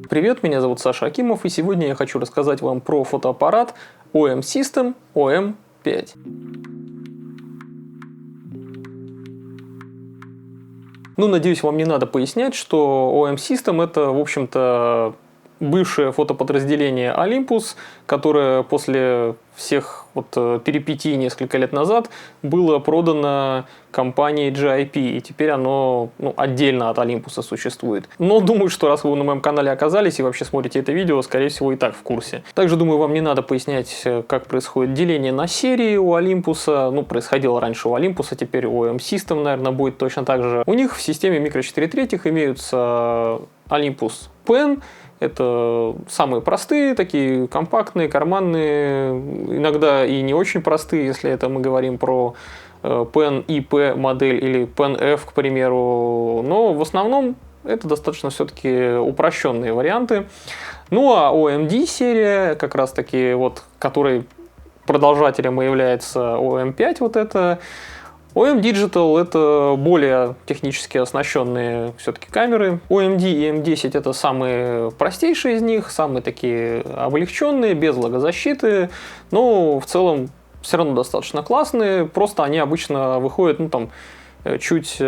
Привет, меня зовут Саша Акимов, и сегодня я хочу рассказать вам про фотоаппарат OM System OM5. Надеюсь, вам не надо пояснять, что OM System это, в общем-то, бывшее фотоподразделение Olympus, которое после всех перипетий несколько лет назад было продано компанией GIP, и теперь оно отдельно от Olympus существует. Но думаю, что раз вы на моем канале оказались и вообще смотрите это видео, скорее всего и так в курсе. Также думаю, вам не надо пояснять, как происходит деление на серии у Olympus. Происходило раньше у Olympus, теперь у OM System, наверное, будет точно так же. У них в системе Micro 4 третьих имеются Olympus Pen. Это самые простые, такие компактные, карманные, иногда и не очень простые, если это мы говорим про Pen IP модель или Pen F, к примеру. Но в основном это достаточно все-таки упрощенные варианты. А OMD серия, как раз таки, которой продолжателем и является OM5, OM Digital — это более технически оснащенные все-таки камеры. OMD и M10 — это самые простейшие из них, самые такие облегченные, без влагозащиты, но в целом все равно достаточно классные, просто они обычно выходят, чуть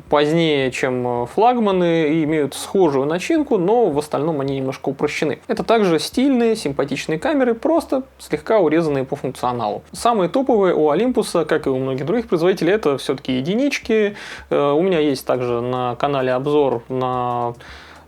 позднее, чем флагманы, и имеют схожую начинку, но в остальном они немножко упрощены. Это также стильные, симпатичные камеры, просто слегка урезанные по функционалу. Самые топовые у Olympus, как и у многих других производителей, это все-таки единички. У меня есть также на канале обзор на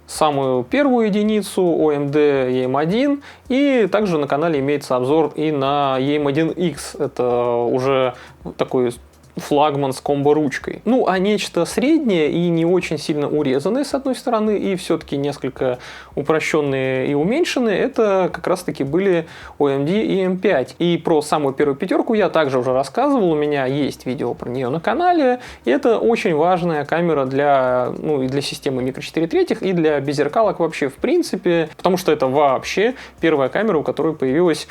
самую первую единицу OMD EM1, и также на канале имеется обзор и на EM1X. Это уже такой флагман с комбо-ручкой. А нечто среднее и не очень сильно урезанное, с одной стороны, и все-таки несколько упрощенные и уменьшенные, это как раз-таки были OMD и M5. И про самую первую пятерку я также уже рассказывал, у меня есть видео про нее на канале, и это очень важная камера для системы Micro 4 третьих и для беззеркалок вообще в принципе, потому что это вообще первая камера, у которой появилась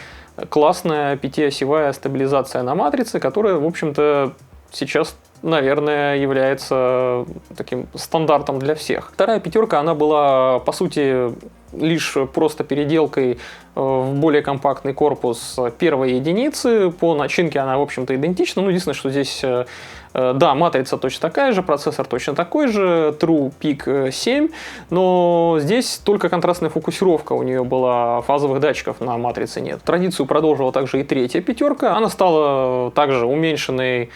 классная пятиосевая стабилизация на матрице, которая, в общем-то, сейчас, наверное, является таким стандартом для всех. Вторая пятерка, она была, по сути, лишь просто переделкой в более компактный корпус первой единицы. По начинке она, в общем-то, идентична. Единственное, что здесь, да, матрица точно такая же, процессор точно такой же, True Peak 7, но здесь только контрастная фокусировка у нее была, фазовых датчиков на матрице нет. Традицию продолжила также и третья пятерка. Она стала также уменьшенной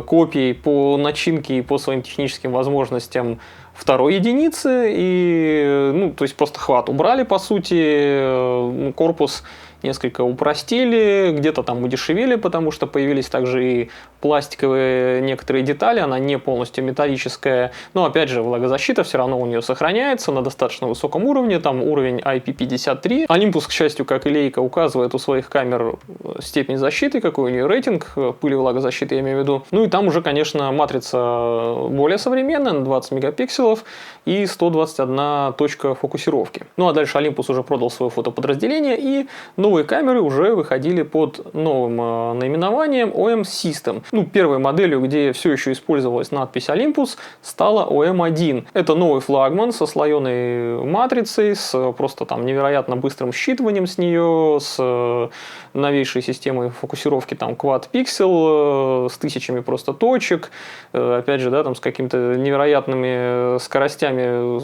копией по начинке и по своим техническим возможностям второй единицы, и, то есть просто хват убрали, по сути, корпус несколько упростили, где-то там удешевели, потому что появились также и пластиковые некоторые детали, она не полностью металлическая, но опять же влагозащита все равно у нее сохраняется на достаточно высоком уровне, там уровень IP53. Olympus, к счастью, как и Leica, указывает у своих камер степень защиты, какой у нее рейтинг пыли влагозащиты, я имею в виду. И там уже, конечно, матрица более современная, на 20 мегапикселов и 121 точка фокусировки. А дальше Olympus уже продал свое фотоподразделение, и новые камеры уже выходили под новым наименованием OM System. Первой моделью, где все еще использовалась надпись Olympus, стала OM1. Это новый флагман со слоеной матрицей, с просто там невероятно быстрым считыванием с нее, с новейшей системой фокусировки там Quad Pixel, с тысячами просто точек, опять же, да, там с какими-то невероятными скоростями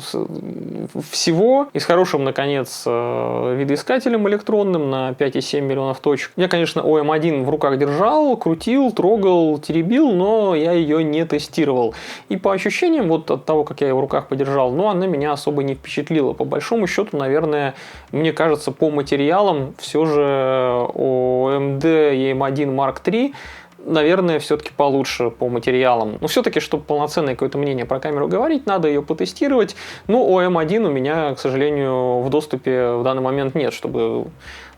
всего, и с хорошим, наконец, видоискателем электронным на 5,7 миллионов точек. Я, конечно, OM1 в руках держал, крутил, трогал, теребил, но я ее не тестировал. И по ощущениям, от того, как я ее в руках подержал, она меня особо не впечатлила. По большому счету, наверное, мне кажется, по материалам все же OMD EM1 Mark III, наверное, все-таки получше по материалам. Но все-таки, чтобы полноценное какое-то мнение про камеру говорить, надо ее потестировать. OM1 у меня, к сожалению, в доступе в данный момент нет, чтобы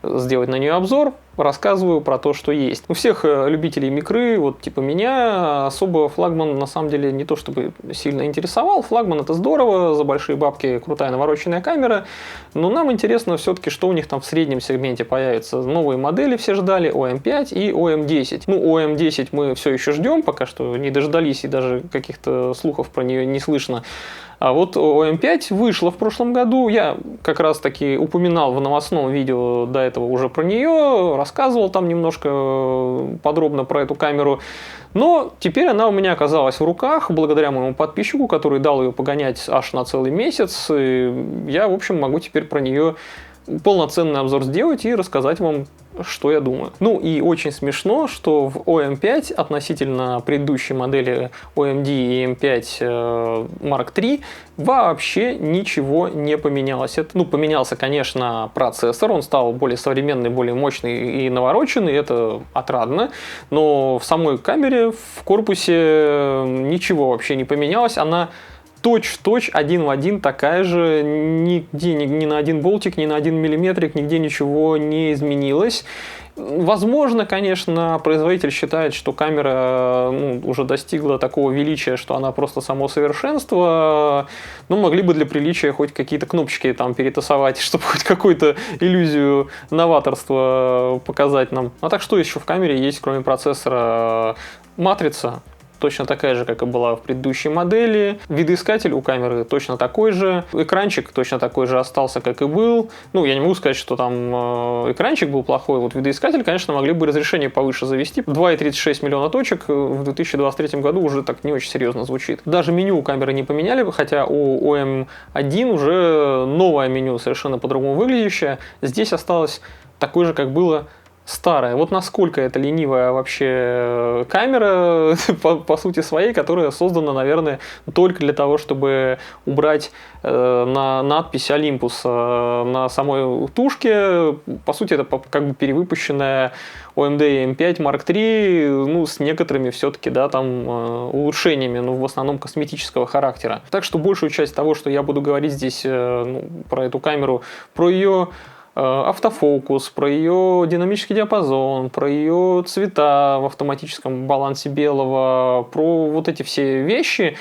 сделать на нее обзор, рассказываю про то, что есть. У всех любителей микры, вот типа меня, особо флагман на самом деле не то чтобы сильно интересовал. Флагман — это здорово, за большие бабки крутая навороченная камера, но нам интересно все-таки, что у них там в среднем сегменте появится. Новые модели все ждали, OM5 и OM10. Ну, OM10 мы все еще ждем, пока что не дождались, и даже каких-то слухов про нее не слышно. А вот OM5 вышла в прошлом году. Я как раз таки упоминал в новостном видео до этого уже про нее, рассказывал там немножко подробно про эту камеру. Но теперь она у меня оказалась в руках, благодаря моему подписчику, который дал ее погонять аж на целый месяц. И я, в общем, могу теперь про нее полноценный обзор сделать и рассказать вам, что я думаю. Ну и очень смешно, что в OM5 относительно предыдущей модели OMD и M5 Mark III вообще ничего не поменялось. Ну, поменялся, конечно, процессор, он стал более современный, более мощный и навороченный, это отрадно, но в самой камере, в корпусе ничего вообще не поменялось, она точь-в-точь, один в один такая же, нигде, ни на один болтик, ни на один миллиметрик, нигде ничего не изменилось. Возможно, конечно, производитель считает, что камера уже достигла такого величия, что она просто само совершенство. Но могли бы для приличия хоть какие-то кнопочки там перетасовать, чтобы хоть какую-то иллюзию новаторства показать нам. А так что еще в камере есть, кроме процессора? Матрица. Точно такая же, как и была в предыдущей модели. Видоискатель у камеры точно такой же. Экранчик точно такой же остался, как и был. Ну, я не могу сказать, что там экранчик был плохой. Вот видоискатель, конечно, могли бы разрешение повыше завести. 2,36 миллиона точек в 2023 году уже так не очень серьезно звучит. Даже меню у камеры не поменяли, хотя у OM1 уже новое меню, совершенно по-другому выглядящее. Здесь осталось такое же, как было старая. Вот насколько это ленивая вообще камера, по сути своей, которая создана, наверное, только для того, чтобы убрать на надпись Olympus на самой тушке. По сути, это как бы перевыпущенная OMD M5 Mark III, ну, с некоторыми все-таки, да, там улучшениями, но в основном косметического характера. Так что большую часть того, что я буду говорить здесь про эту камеру, про ее автофокус, про ее динамический диапазон, про ее цвета в автоматическом балансе белого, про вот эти все вещи,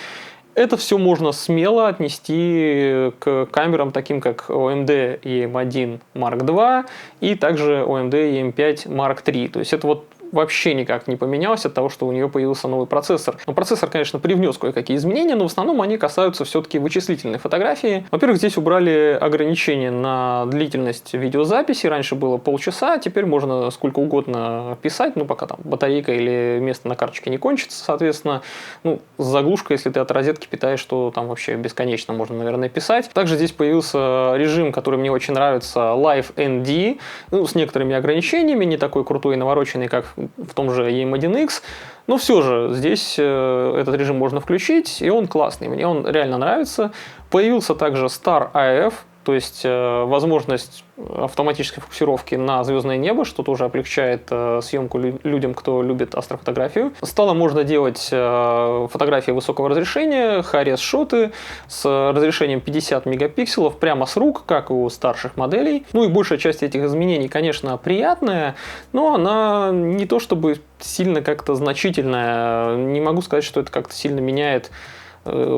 это все можно смело отнести к камерам, таким как OMD EM1 Mark II и также OMD EM5 Mark III. То есть это вот вообще никак не поменялось от того, что у нее появился новый процессор. Но процессор, конечно, привнес кое-какие изменения, но в основном они касаются все-таки вычислительной фотографии. Во-первых, здесь убрали ограничения на длительность видеозаписи. Раньше было полчаса, теперь можно сколько угодно писать, ну, пока там батарейка или место на карточке не кончится, соответственно. Ну, с заглушкой, если ты от розетки питаешь, то там вообще бесконечно можно, наверное, писать. Также здесь появился режим, который мне очень нравится, Live ND, ну, с некоторыми ограничениями, не такой крутой и навороченный, как в том же EM1X, но все же здесь этот режим можно включить, и он классный, мне он реально нравится. Появился также Star AF, то есть возможность автоматической фокусировки на звездное небо, что тоже облегчает съемку людям, кто любит астрофотографию. Стало можно делать фотографии высокого разрешения, high-res-шоты с разрешением 50 мегапикселов прямо с рук, как у старших моделей. Ну и большая часть этих изменений, конечно, приятная, но она не то чтобы сильно как-то значительная. Не могу сказать, что это как-то сильно меняет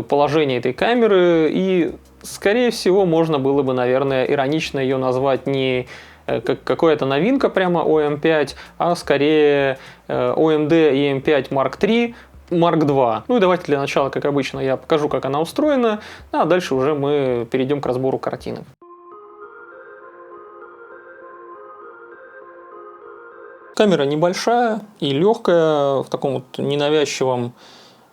положение этой камеры, и скорее всего можно было бы, наверное, иронично ее назвать не как какая-то новинка прямо OM5, а скорее OMD EM5 Mark III Mark II. Ну и давайте для начала, как обычно, я покажу, как она устроена, а дальше уже мы перейдем к разбору картинок. Камера небольшая и легкая, в таком вот ненавязчивом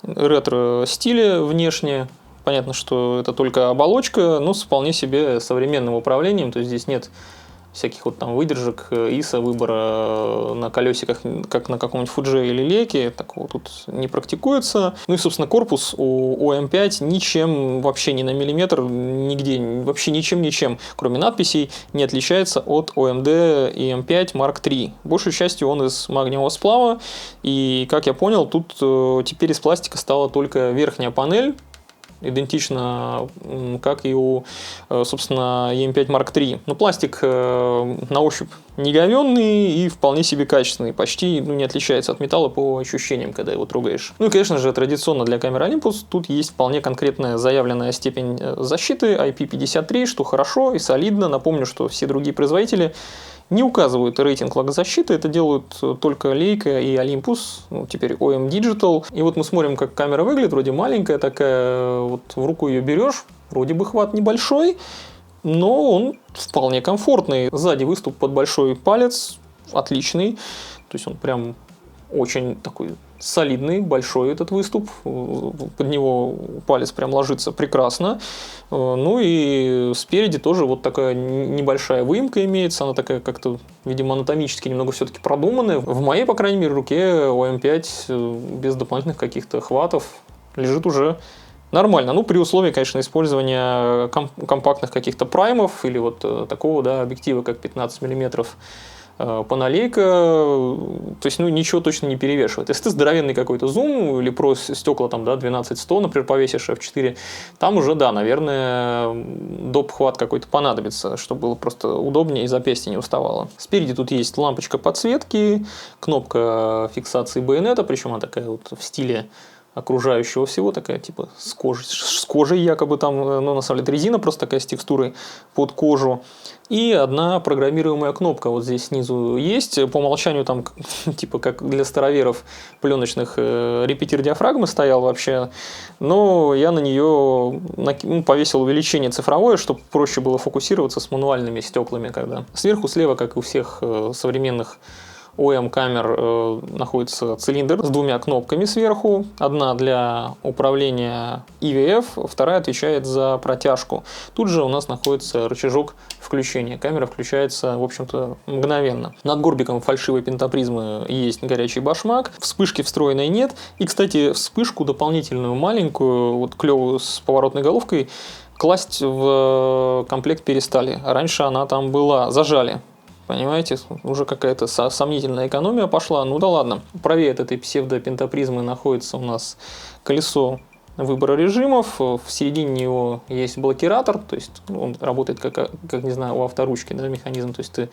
ретро-стиле внешне. Понятно, что это только оболочка, но с вполне себе современным управлением. То есть здесь нет всяких вот там выдержек, ISO, выбора на колесиках, как на каком-нибудь Fuji или Leica. Такого тут не практикуется. Ну и, собственно, корпус у OM5 ничем, вообще ни на миллиметр, нигде, вообще ничем, кроме надписей, не отличается от OMD EM5 Mark III. Большей частью он из магниевого сплава. И, как я понял, тут теперь из пластика стала только верхняя панель. идентично, как и у, собственно, EM5 Mark III. Но пластик на ощупь не говенный и вполне себе качественный. Почти не отличается от металла по ощущениям, когда его трогаешь. Ну и, конечно же, традиционно для камеры Olympus тут есть вполне конкретная заявленная степень защиты IP53, что хорошо и солидно. Напомню, что все другие производители не указывают рейтинг влагозащиты, это делают только Leica и Olympus, ну, теперь OM Digital. И вот мы смотрим, как камера выглядит, вроде маленькая такая, вот в руку ее берешь, вроде бы хват небольшой, но он вполне комфортный. Сзади выступ под большой палец, отличный, то есть он прям очень такой солидный, большой этот выступ, под него палец прям ложится прекрасно. Ну и спереди тоже вот такая небольшая выемка имеется, она такая как-то, видимо, анатомически немного все-таки продуманная. В моей, по крайней мере, руке OM5 без дополнительных каких-то хватов лежит уже нормально. Ну, при условии, конечно, использования компактных каких-то праймов или вот такого, да, объектива, как 15 миллиметров панолейка, то есть, ну, ничего точно не перевешивает. Если ты здоровенный какой-то зум или про стекла там, да, 12-100, например, повесишь f4, там уже, да, наверное, доп. Хват какой-то понадобится, чтобы было просто удобнее и запястье не уставало. Спереди тут есть лампочка подсветки, кнопка фиксации байонета, причем она такая вот в стиле окружающего всего, такая типа с кожей якобы там, но на самом деле резина просто такая с текстурой под кожу. И одна программируемая кнопка вот здесь снизу есть. По умолчанию там типа как для староверов пленочных репетир диафрагмы стоял вообще. Но я на нее повесил увеличение цифровое, чтобы проще было фокусироваться с мануальными стеклами. Когда сверху слева, как и у всех современных OM-камер, находится цилиндр с двумя кнопками сверху. Одна для управления EVF, вторая отвечает за протяжку. Тут же у нас находится рычажок включения. Камера включается, в общем-то, мгновенно. Над горбиком фальшивой пентапризмы есть горячий башмак. Вспышки встроенной нет. И, кстати, вспышку дополнительную маленькую, вот клевую с поворотной головкой, класть в комплект перестали. Раньше она там была. Зажали. Понимаете, уже какая-то сомнительная экономия пошла. Ну да ладно. Правее от этой псевдопентапризмы находится у нас колесо выбора режимов. В середине него есть блокиратор, то есть он работает как не знаю, у авторучки, да, механизм. То есть ты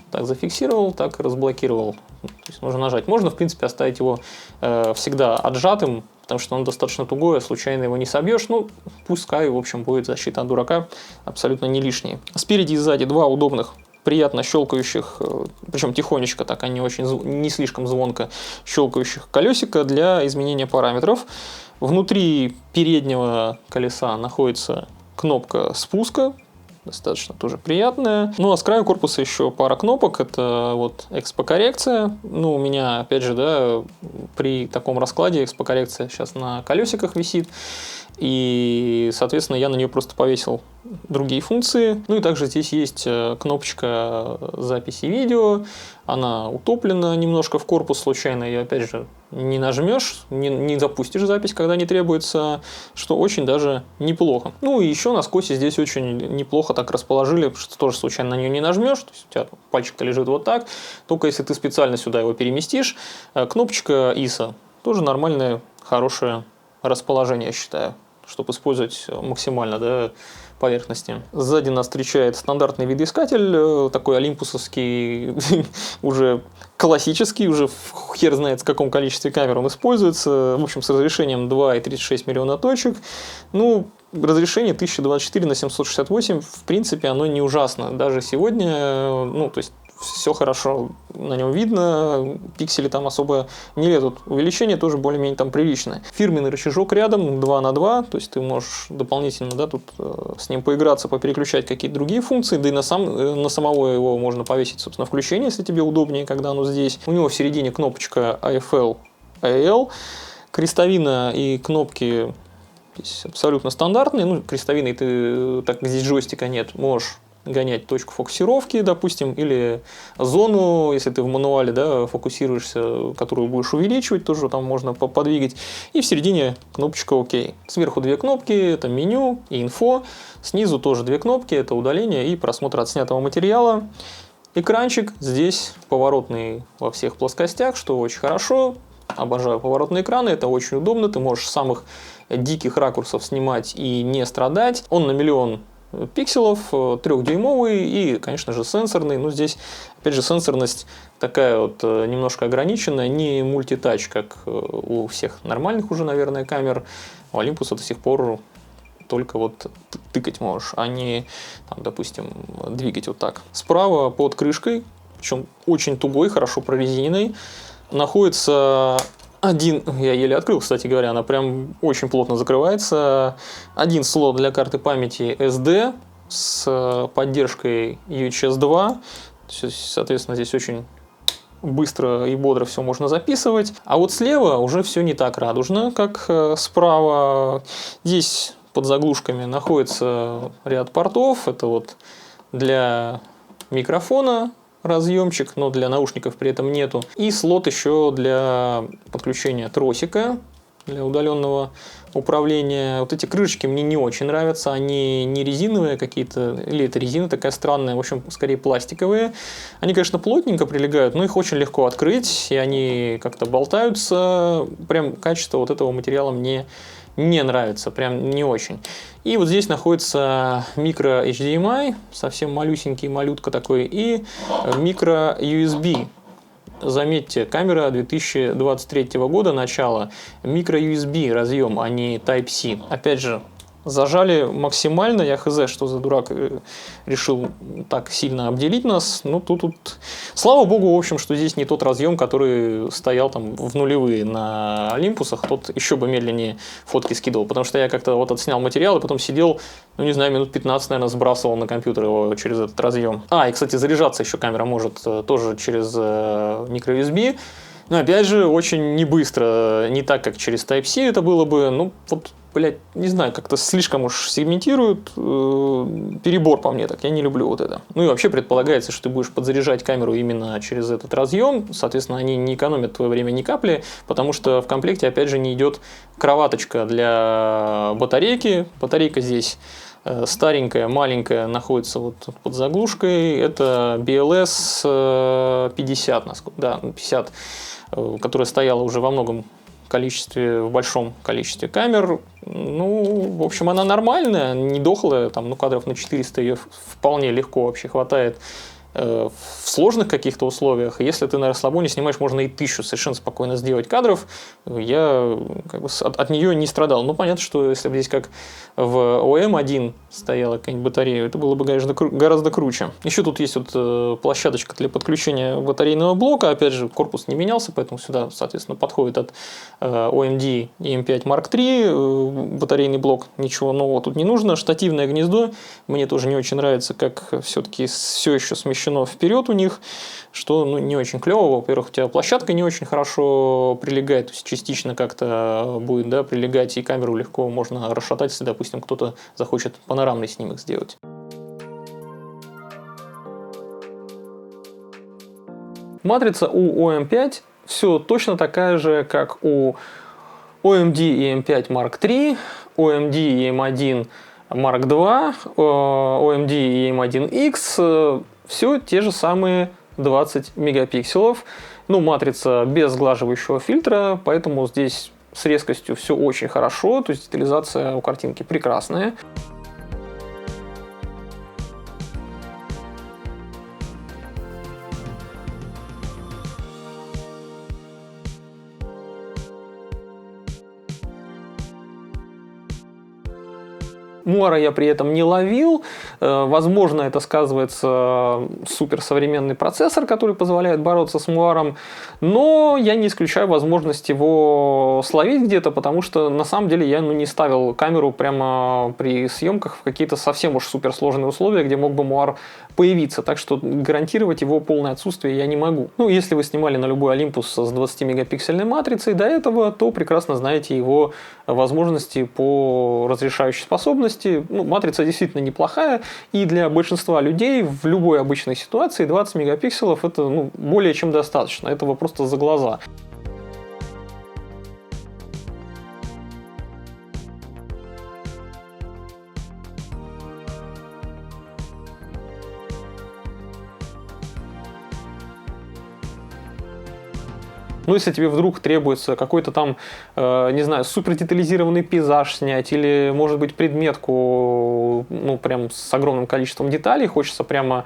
так зафиксировал, так и разблокировал. То есть можно нажать. Можно, в принципе, оставить его всегда отжатым, потому что он достаточно тугой, а случайно его не собьешь. Ну, пускай, в общем, будет защита от дурака абсолютно не лишней. Спереди и сзади два удобных, приятно щелкающих, причем тихонечко, так они очень не слишком звонко щелкающих колесика для изменения параметров. Внутри переднего колеса находится кнопка спуска, достаточно тоже приятная. Ну а с краю корпуса еще пара кнопок, это вот экспокоррекция. Ну у меня, опять же, да, при таком раскладе экспокоррекция сейчас на колесиках висит. И, соответственно, я на нее просто повесил другие функции. Ну и также здесь есть кнопочка записи видео. Она утоплена немножко в корпус случайно. Ее, опять же, не нажмешь, не запустишь запись, когда не требуется, что очень даже неплохо. Ну и еще на скосе здесь очень неплохо так расположили, что тоже случайно на нее не нажмешь. То есть у тебя пальчик-то лежит вот так. Только если ты специально сюда его переместишь. Кнопочка ISO. Тоже нормальное, хорошее расположение, я считаю, чтобы использовать максимально, да, поверхности. Сзади нас встречает стандартный видоискатель, такой олимпусовский, уже классический, уже хер знает в каком количестве камер он используется. В общем, с разрешением 2,36 миллиона точек. Ну, разрешение 1024 на 768, в принципе, оно не ужасно. Даже сегодня, ну, то есть все хорошо на нем видно, пиксели там особо не лезут. Увеличение тоже более-менее там приличное. Фирменный рычажок рядом 2 на 2, то есть ты можешь дополнительно, да, тут с ним поиграться, попереключать какие-то другие функции, да и на самого его можно повесить, собственно, включение, если тебе удобнее, когда оно здесь. У него в середине кнопочка AFL, AL, крестовина и кнопки здесь абсолютно стандартные. Ну, крестовиной ты, так как здесь джойстика нет, можешь гонять точку фокусировки, допустим, или зону, если ты в мануале, да, фокусируешься, которую будешь увеличивать, тоже там можно подвигать. И в середине кнопочка ОК. Сверху две кнопки, это меню и инфо. Снизу тоже две кнопки, это удаление и просмотр отснятого материала. Экранчик здесь поворотный во всех плоскостях, что очень хорошо. обожаю поворотные экраны, это очень удобно, ты можешь с самых диких ракурсов снимать и не страдать. Он на 1 миллион пикселов, 3-дюймовый и, конечно же, сенсорный. Но здесь, опять же, сенсорность такая вот немножко ограниченная, не мультитач, как у всех нормальных уже, наверное, камер. У Olympus до сих пор только вот тыкать можешь, а не, там, допустим, двигать вот так. Справа под крышкой, причем очень тугой, хорошо прорезиненный, находится один, я еле открыл, кстати говоря, она прям очень плотно закрывается. Один слот для карты памяти SD с поддержкой UHS 2. Соответственно, здесь очень быстро и бодро все можно записывать. А вот слева уже все не так радужно, как справа. Здесь под заглушками находится ряд портов. Это вот для микрофона разъемчик, но для наушников при этом нету. И слот еще для подключения тросика, для удаленного управления. Вот эти крышечки мне не очень нравятся. Они не резиновые какие-то, или это резина такая странная, в общем, скорее пластиковые. Они, конечно, плотненько прилегают, но их очень легко открыть, и они как-то болтаются. Прям качество вот этого материала мне не нравится, прям не очень. И вот здесь находится микро HDMI, совсем малюсенький, малютка такой, и микро USB. Заметьте, камера 2023 года, начало, микро USB разъем, а не Type-C. Опять же, зажали максимально, я хз, что за дурак решил так сильно обделить нас. Ну, тут, слава богу, в общем, что здесь не тот разъем, который стоял там в нулевые на Олимпусах, тот еще бы медленнее фотки скидывал, потому что я как-то вот отснял материал и потом сидел, ну, не знаю, минут 15, наверное, сбрасывал на компьютер его через этот разъем. И, кстати, заряжаться еще камера может тоже через микро-USB. Но, опять же, очень не быстро, не так, как через Type-C это было бы. Ну, вот, блядь, не знаю, как-то слишком уж сегментируют. Перебор по мне так, я не люблю вот это. Ну и вообще предполагается, что ты будешь подзаряжать камеру именно через этот разъем. Соответственно, они не экономят твое время ни капли, потому что в комплекте, опять же, не идет кроваточка для батарейки. Батарейка здесь старенькая, маленькая, находится вот под заглушкой. Это BLS 50, да, 50, которая стояла уже во многом количестве, в большом количестве камер. Ну, в общем, она нормальная, не дохлая, там, ну, кадров на 400 ее вполне легко вообще хватает в сложных каких-то условиях. Если ты на расслабоне снимаешь, можно и 1000 совершенно спокойно сделать кадров. Я как бы от нее не страдал. Ну, понятно, что если бы здесь как в OM1 стояла какая-нибудь батарея, это было бы, конечно, гораздо круче. Еще тут есть вот площадочка для подключения батарейного блока. Опять же, корпус не менялся, поэтому сюда, соответственно, подходит от OMD EM5 Mark III батарейный блок. Ничего нового тут не нужно. Штативное гнездо мне тоже не очень нравится, как все-таки все еще смещено вперед у них, что, ну, не очень клево. Во-первых, у тебя площадка не очень хорошо прилегает, то есть частично как-то будет, да, прилегать, и камеру легко можно расшатать, если, допустим, кто-то захочет панорамный снимок сделать. Матрица у OM5 все точно такая же, как у OMD EM5 Mark III, OMD EM1 Mark II, OMD EM1X, все те же самые 20 мегапикселов. Ну, матрица без сглаживающего фильтра, поэтому здесь с резкостью все очень хорошо, то есть детализация у картинки прекрасная. Муара я при этом не ловил. Возможно, это сказывается суперсовременный процессор, который позволяет бороться с муаром. Но я не исключаю возможность его словить где-то, потому что на самом деле я не ставил камеру прямо при съемках в какие-то совсем уж суперсложные условия, где мог бы муар появиться. Так что гарантировать его полное отсутствие я не могу. Ну, если вы снимали на любой Olympus с 20-мегапиксельной матрицей до этого, то прекрасно знаете его возможности по разрешающей способности. Ну, матрица действительно неплохая, и для большинства людей в любой обычной ситуации 20 мегапикселов это, ну, более чем достаточно. Этого просто за глаза. Ну, если тебе вдруг требуется какой-то там, не знаю, супер детализированный пейзаж снять, или, может быть, предметку, ну, прям с огромным количеством деталей, хочется прямо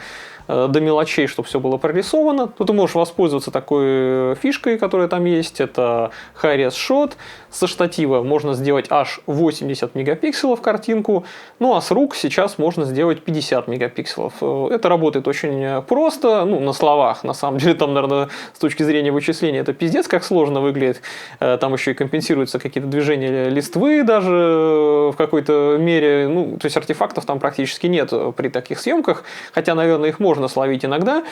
до мелочей, чтобы все было прорисовано, то ты можешь воспользоваться такой фишкой, которая там есть. Это High-Res Shot. Со штатива можно сделать аж 80 мегапикселов картинку, ну а с рук сейчас можно сделать 50 мегапикселов. Это работает очень просто, ну, на словах. На самом деле, там, наверное, с точки зрения вычисления это пиздец как сложно выглядит. Там еще и компенсируются какие-то движения листвы даже в какой-то мере. Ну, то есть артефактов там практически нет при таких съемках, хотя, наверное, их можно словить иногда.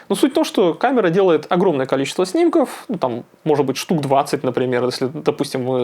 Но суть в том, что камера делает огромное количество снимков, ну, там, может быть, штук 20, например, если, допустим, мы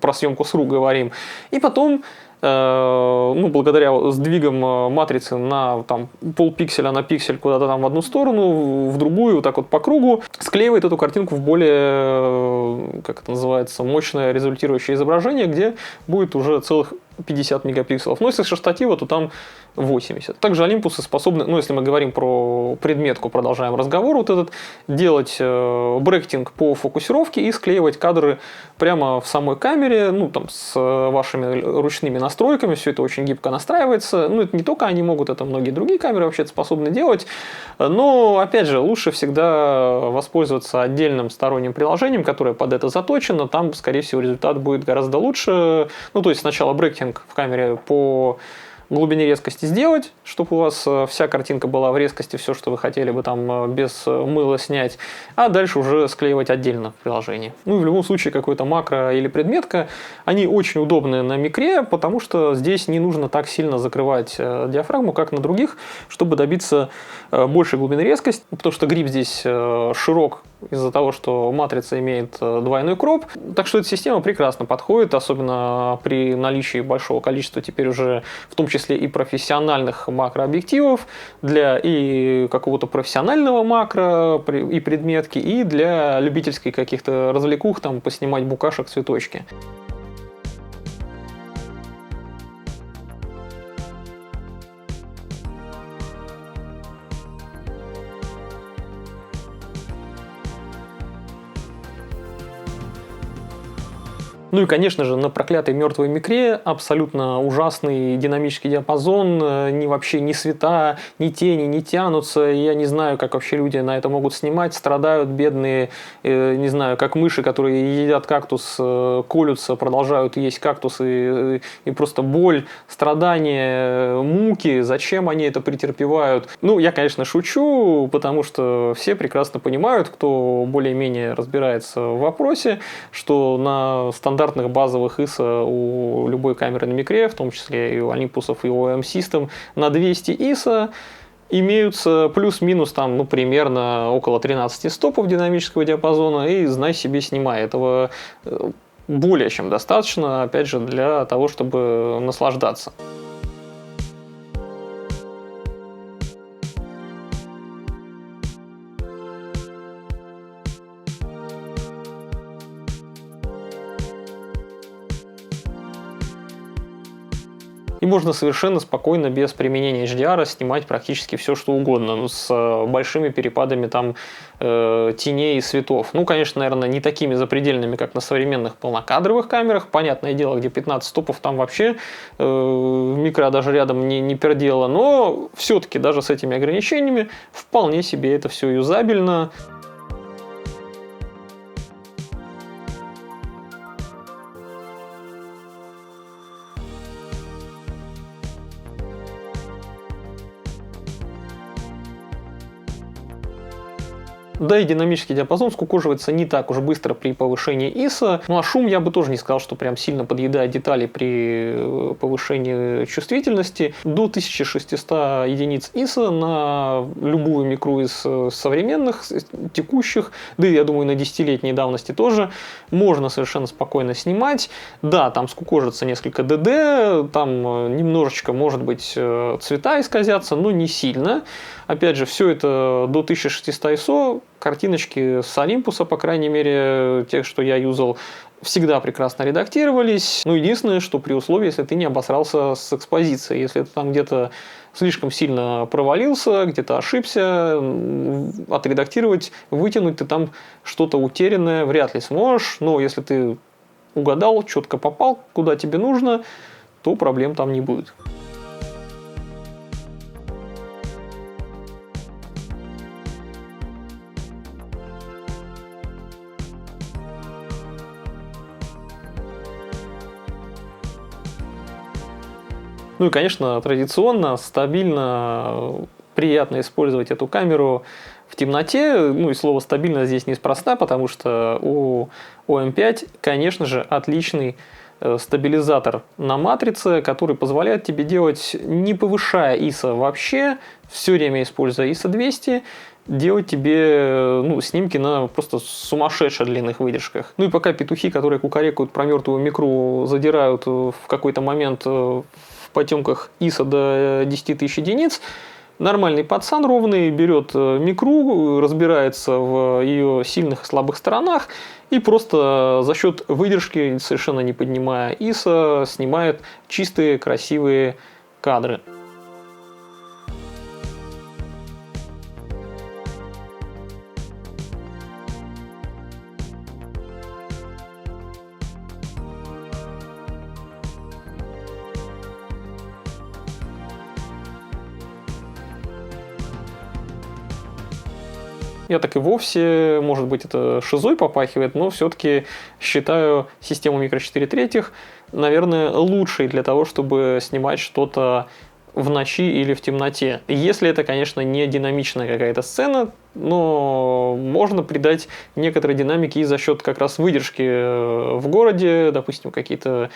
про съемку с рук говорим. И потом, ну, благодаря сдвигам матрицы на там, полпикселя на пиксель куда-то там в одну сторону, в другую, вот так вот по кругу, склеивает эту картинку в более, как это называется, мощное результирующее изображение, где будет уже целых 50 мегапикселов. Но если со штатива, то там 80. Также Олимпусы способны, ну, если мы говорим про предметку, продолжаем разговор вот этот, делать брекетинг по фокусировке и склеивать кадры прямо в самой камере, ну, там, с вашими ручными настройками, все это очень гибко настраивается. Ну, это не только они могут, это многие другие камеры вообще способны делать. Но, опять же, лучше всегда воспользоваться отдельным сторонним приложением, которое под это заточено. Там, скорее всего, результат будет гораздо лучше. Ну, то есть сначала брекетинг в камере по глубине резкости сделать, чтобы у вас вся картинка была в резкости, все, что вы хотели бы там без мыла снять, а дальше уже склеивать отдельно в приложении. Ну и в любом случае какой-то макро или предметка, они очень удобны на микре, потому что здесь не нужно так сильно закрывать диафрагму, как на других, чтобы добиться большей глубины резкости, потому что гриб здесь широк из-за того, что матрица имеет двойной кроп. Так что эта система прекрасно подходит, особенно при наличии большого количества теперь уже, в том числе и профессиональных макрообъективов, для и какого-то профессионального макро и предметки, и для любительской каких-то развлекух, там, поснимать букашек, цветочки. Ну и, конечно же, на проклятой мертвой микре абсолютно ужасный динамический диапазон, вообще ни света, ни тени не тянутся. Я не знаю, как вообще люди на это могут снимать, страдают бедные, не знаю, как мыши, которые едят кактус, колются, продолжают есть кактус, и просто боль, страдания, муки, зачем они это претерпевают. Ну, я, конечно, шучу, потому что все прекрасно понимают, кто более-менее разбирается в вопросе, что на стандартных базовых ISO у любой камеры на микре, в том числе и у Олимпусов, и у OM System, на 200 ISO имеются плюс-минус там, ну, примерно около 13 стопов динамического диапазона, и знай себе, снимай. Этого более чем достаточно, опять же, для того, чтобы наслаждаться. И можно совершенно спокойно, без применения HDR, снимать практически все, что угодно, с большими перепадами там, теней и светов. Ну, конечно, наверное, не такими запредельными, как на современных полнокадровых камерах. Понятное дело, где 15 стопов, там вообще микро даже рядом не пердело. Но все-таки даже с этими ограничениями вполне себе это все юзабельно. Да и динамический диапазон скукоживается не так уж быстро при повышении ISO. Ну а шум я бы тоже не сказал, что прям сильно подъедает детали при повышении чувствительности. До 1600 единиц ISO на любую микру из современных, текущих, да и я думаю на 10-летней давности тоже, можно совершенно спокойно снимать. Да, там скукожится несколько DD, там немножечко, может быть, цвета исказятся, но не сильно. Опять же, все это до 1600 ISO картиночки с Олимпуса, по крайней мере, тех, что я юзал, всегда прекрасно редактировались. Ну, единственное, что при условии, если ты не обосрался с экспозицией. Если ты там где-то слишком сильно провалился, где-то ошибся, отредактировать, вытянуть ты там что-то утерянное вряд ли сможешь. Но если ты угадал, четко попал, куда тебе нужно, то проблем там не будет. Ну и, конечно, традиционно, стабильно, приятно использовать эту камеру в темноте. Ну и слово «стабильно» здесь неспроста, потому что у OM5, конечно же, отличный стабилизатор на матрице, который позволяет тебе делать, не повышая ISO вообще, все время используя ISO 200, делать тебе снимки на просто сумасшедше длинных выдержках. Ну и пока петухи, которые кукарекают про мертвую микру, задирают в какой-то момент в потемках ISO до 10 тысяч единиц, нормальный пацан ровный берет микру, разбирается в ее сильных и слабых сторонах и просто за счет выдержки, совершенно не поднимая ISO, снимает чистые красивые кадры. Я так и вовсе, может быть, это шизой попахивает, но все-таки считаю систему микро 4 третьих, наверное, лучшей для того, чтобы снимать что-то в ночи или в темноте. Если это, конечно, не динамичная какая-то сцена, но можно придать некоторой динамики и за счет как раз выдержки в городе, допустим, какие-то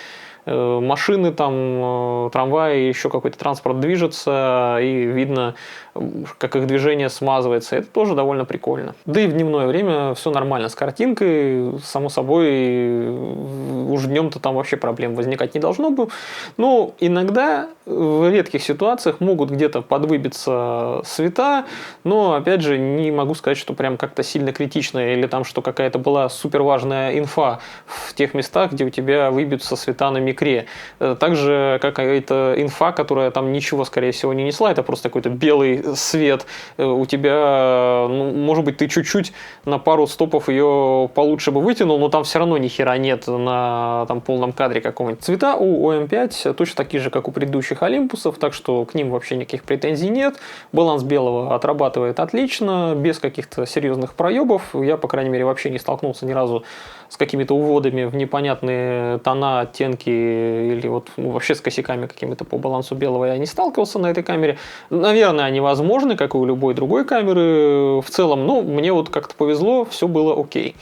машины, там, трамваи, еще какой-то транспорт движется, и видно, как их движение смазывается. Это тоже довольно прикольно. Да и в дневное время все нормально с картинкой. Само собой, уж днем-то там вообще проблем возникать не должно было. Но иногда в редких ситуациях могут где-то подвыбиться света, но, опять же, не могу сказать, что прям как-то сильно критично, или там, что какая-то была суперважная инфа в тех местах, где у тебя выбьются света на микре. Также какая-то инфа, которая там ничего, скорее всего, не несла, это просто какой-то белый свет. У тебя, может быть, ты чуть-чуть на пару стопов ее получше бы вытянул, но там все равно ни хера нет на там, полном кадре какого-нибудь. Цвета у OM5 точно такие же, как у предыдущих Олимпусов, так что к ним вообще никаких претензий нет. Баланс белого отрабатывает отлично, без каких-то серьезных проебов. Я, по крайней мере, вообще не столкнулся ни разу с какими-то уводами в непонятные тона, оттенки или вот вообще с косяками какими-то по балансу белого я не сталкивался на этой камере. Наверное, они возможны, как и у любой другой камеры в целом, но мне вот как-то повезло, все было окей.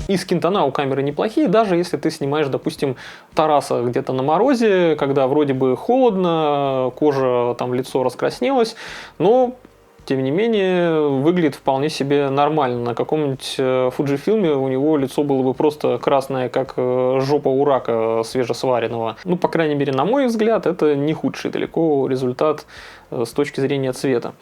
И скинтона у камеры неплохие, даже если ты снимаешь, допустим, Тараса где-то на морозе, когда вроде бы холодно, кожа, там лицо раскраснелось, но тем не менее выглядит вполне себе нормально. На каком-нибудь Fujifilm у него лицо было бы просто красное, как жопа у рака свежесваренного. Ну, по крайней мере, на мой взгляд, это не худший далеко результат с точки зрения цвета.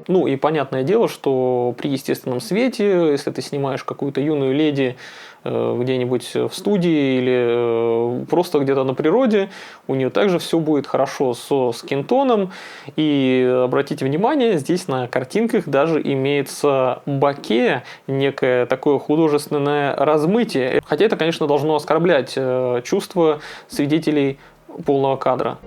Ну и понятное дело, что при естественном свете, если ты снимаешь какую-то юную леди где-нибудь в студии или просто где-то на природе, у нее также все будет хорошо со скинтоном. И обратите внимание, здесь на картинках даже имеется боке, некое такое художественное размытие. Хотя это, конечно, должно оскорблять чувства свидетелей полного кадра.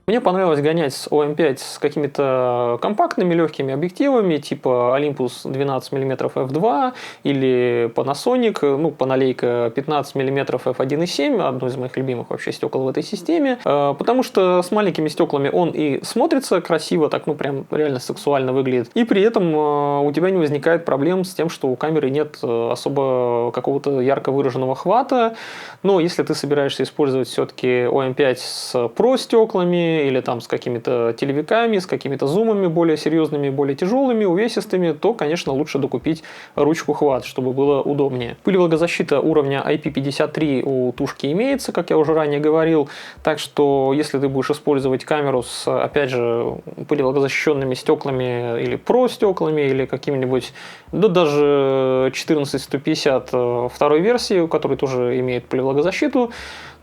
Мне Мне понравилось гонять с OM5 с какими-то компактными легкими объективами, типа Olympus 12 мм f2 или Panasonic, ну, Panaleyka 15 мм f1.7, одно из моих любимых вообще стекол в этой системе, потому что с маленькими стеклами он и смотрится красиво, так, ну, прям реально сексуально выглядит, и при этом у тебя не возникает проблем с тем, что у камеры нет особо какого-то ярко выраженного хвата. Но если ты собираешься использовать все-таки OM5 с Pro стеклами или там с какими-то телевиками, с какими-то зумами более серьезными, более тяжелыми, увесистыми, то, конечно, лучше докупить ручку хват, чтобы было удобнее. Пылевлагозащита уровня IP53 у тушки имеется, как я уже ранее говорил, так что если ты будешь использовать камеру с, опять же, пылевлагозащищенными стеклами или Pro стеклами или какими-нибудь, да даже 14150 второй версии, у которой тоже имеет пылевлагозащиту,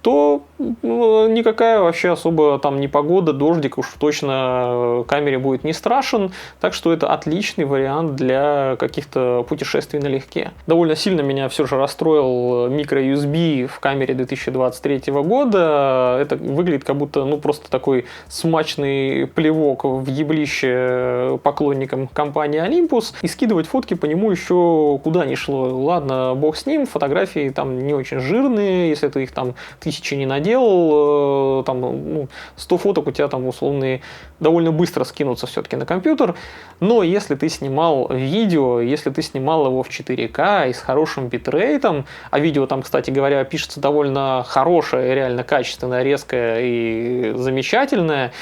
то никакая вообще особо там непогода, дождик уж точно камере будет не страшен, так что это отличный вариант для каких-то путешествий налегке. Довольно сильно меня все же расстроил micro-USB в камере 2023 года. Это выглядит как будто, ну, просто такой смачный плевок в еблище поклонникам компании Olympus, и скидывать фотки по нему еще куда ни шло. Ладно, бог с ним, фотографии там не очень жирные, если ты их там тысячи не наделал, там, ну, 100 фоток у тебя там условные довольно быстро скинутся все-таки на компьютер. Но если ты снимал видео, если ты снимал его в 4К и с хорошим битрейтом, а видео там, кстати говоря, пишется довольно хорошее, реально качественное, резкое и замечательное,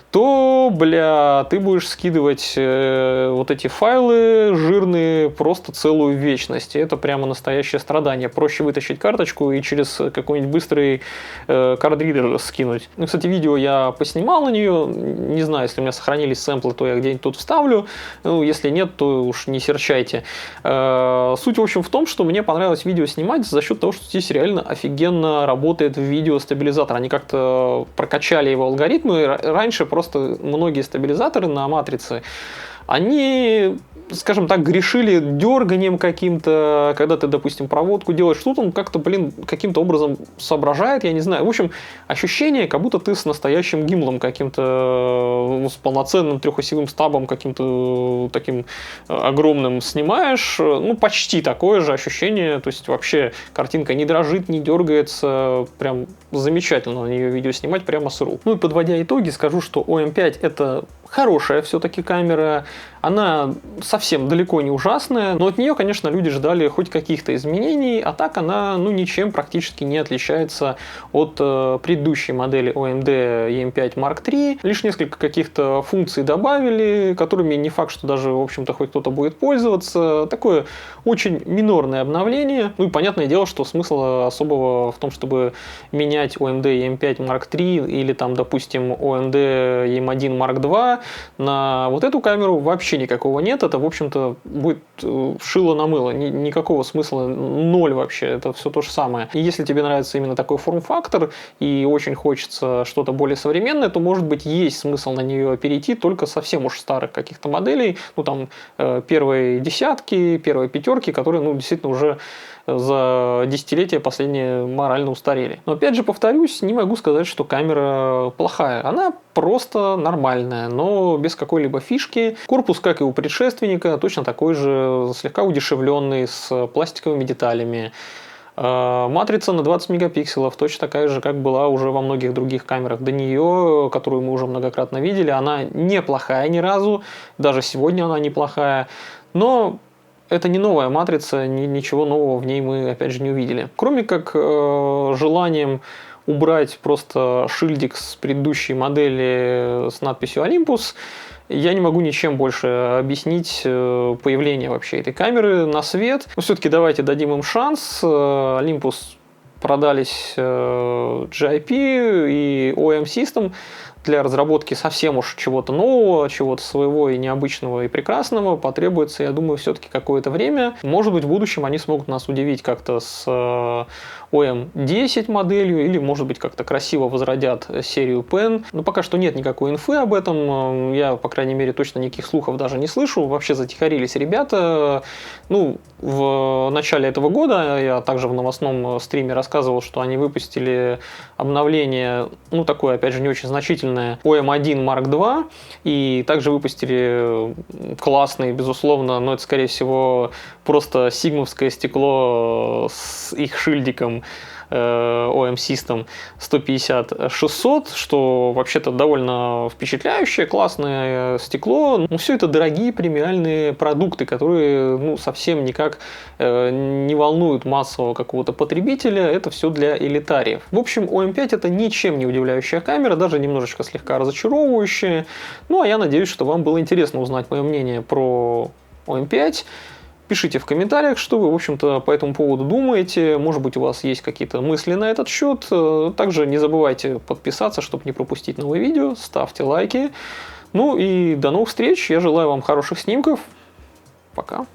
то, бля, ты будешь скидывать вот эти файлы жирные просто целую вечность. И это прямо настоящее страдание. Проще вытащить карточку и через какой-нибудь быстрый кардридер скинуть. Ну, кстати, видео я поснимал на нее. Не знаю, если у меня сохранились сэмплы, то я где-нибудь тут вставлю. Ну, если нет, то уж не серчайте. Суть, в общем, в том, что мне понравилось видео снимать за счет того, что здесь реально офигенно работает видеостабилизатор. Они как-то прокачали его алгоритмы. Раньше просто многие стабилизаторы на матрице, они, скажем так, грешили дерганием каким-то, когда ты, допустим, проводку делаешь, тут он как-то, блин, каким-то образом соображает, я не знаю. В общем, ощущение, как будто ты с настоящим гимлом каким-то, с полноценным трехосевым стабом каким-то таким огромным снимаешь. Ну, почти такое же ощущение, то есть вообще картинка не дрожит, не дергается, прям замечательно на нее видео снимать, прямо с рук. Ну и подводя итоги, скажу, что OM5 это хорошая все-таки камера, она совсем далеко не ужасная, но от нее, конечно, люди ждали хоть каких-то изменений, а так она, ну, ничем практически не отличается от предыдущей модели OMD EM5 Mark III. Лишь несколько каких-то функций добавили, которыми не факт, что даже, в общем-то, хоть кто-то будет пользоваться. Такое очень минорное обновление. Ну и понятное дело, что смысла особого в том, чтобы менять OMD EM5 Mark III или там, допустим, OMD EM1 Mark II на вот эту камеру вообще никакого нет. Это, в общем-то, будет шило на мыло. Никакого смысла, ноль вообще. Это все то же самое. И если тебе нравится именно такой форм-фактор и очень хочется что-то более современное, то, может быть, есть смысл на нее перейти только совсем уж старых каких-то моделей. Ну, там, первые десятки, первые пятерки, которые, ну, действительно уже за десятилетия последние морально устарели. Но опять же, повторюсь, не могу сказать, что камера плохая. Она просто нормальная, но без какой-либо фишки. Корпус, как и у предшественника, точно такой же, слегка удешевленный, с пластиковыми деталями. Матрица на 20 мегапикселов, точно такая же, как была уже во многих других камерах до нее, которую мы уже многократно видели. Она неплохая ни разу, даже сегодня она неплохая, но это не новая матрица, ничего нового в ней мы, опять же, не увидели. Кроме как желанием убрать просто шильдик с предыдущей модели с надписью Olympus, я не могу ничем больше объяснить появление вообще этой камеры на свет. Но все-таки давайте дадим им шанс. Olympus продались GIP и OM System для разработки совсем уж чего-то нового, чего-то своего и необычного и прекрасного потребуется, я думаю, все-таки какое-то время. Может быть, в будущем они смогут нас удивить как-то с OM10 моделью, или, может быть, как-то красиво возродят серию Pen. Но пока что нет никакой инфы об этом. Я, по крайней мере, точно никаких слухов даже не слышу. Вообще затихарились ребята. Ну, в начале этого года я также в новостном стриме рассказывал, что они выпустили обновление, ну, такое, опять же, не очень значительное современная OM1 Mark II, и также выпустили классный, безусловно, но это, скорее всего, просто сигмовское стекло с их шильдиком OM System 150-600, что вообще-то довольно впечатляющее, классное стекло. Но все это дорогие премиальные продукты, которые ну, совсем никак не волнуют массового какого-то потребителя. Это все для элитариев. В общем, OM5 это ничем не удивляющая камера, даже немножечко слегка разочаровывающая. Ну, а я надеюсь, что вам было интересно узнать мое мнение про OM5. Пишите в комментариях, что вы, в общем-то, по этому поводу думаете. Может быть, у вас есть какие-то мысли на этот счет. Также не забывайте подписаться, чтобы не пропустить новые видео. Ставьте лайки. Ну и до новых встреч. Я желаю вам хороших снимков. Пока.